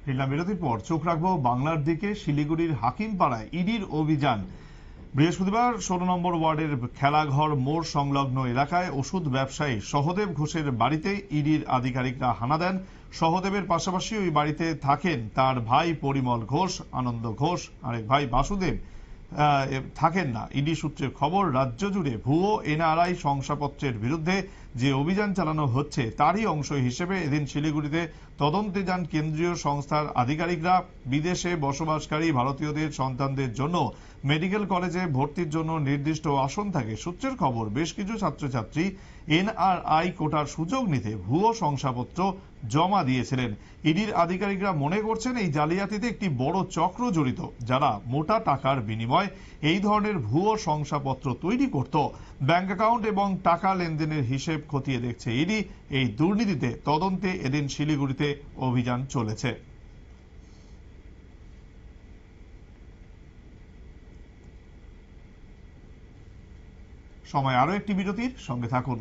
ফিরলাম বিরতির পর। চোখ রাখবো বাংলার দিকে। শিলিগুড়ির হাকিমপাড়ায় ইডির অভিযান। বৃহস্পতিবার 16 নম্বর ওয়ার্ডের খেলাঘর মোড় সংলগ্ন এলাকায় ওষুধ ব্যবসায়ী সহদেব ঘোষের বাড়িতে ইডির আধিকারিকরা হানা দেন। সহদেবের পাশাপাশি ওই বাড়িতে থাকেন তার ভাই পরিমল ঘোষ, আনন্দ ঘোষ, আরেক ভাই বাসুদেব থাকেন না। ইডি সূত্রের খবর, রাজ্য জুড়ে ভুয়ো এনআরআই শংসাপত্রের বিরুদ্ধে যে অভিযান চালানো হচ্ছে তারই অংশ হিসেবে এদিন শিলিগুড়িতে তদন্তে যান কেন্দ্রীয় সংস্থার আধিকারিকরা। বিদেশে বসবাসকারী ভারতীয়দের সন্তানদের জন্য মেডিকেল কলেজে ভর্তির জন্য নির্দিষ্ট আসন থাকে। সূত্রের খবর, বেশ কিছু ছাত্রছাত্রী এনআরআই কোটার সুযোগ নিতে ভুয়ো শংসাপত্র জমা দিয়েছিলেন। ইডির আধিকারিকরা মনে করছেন এই জালিয়াতিতে একটি বড় চক্র জড়িত, যারা মোটা টাকার বিনিময়ে এই ধরনের ভুয়ো শংসাপত্র তৈরি করত। ব্যাংক অ্যাকাউন্ট এবং টাকা লেনদেনের হিসেব খতিয়ে দেখছে ইডি। এই দুর্নীতিতে তদন্তে এদিন শিলিগুড়িতে অভিযান চলেছে। সময় আরো একটি বিরতির, সঙ্গে থাকুন।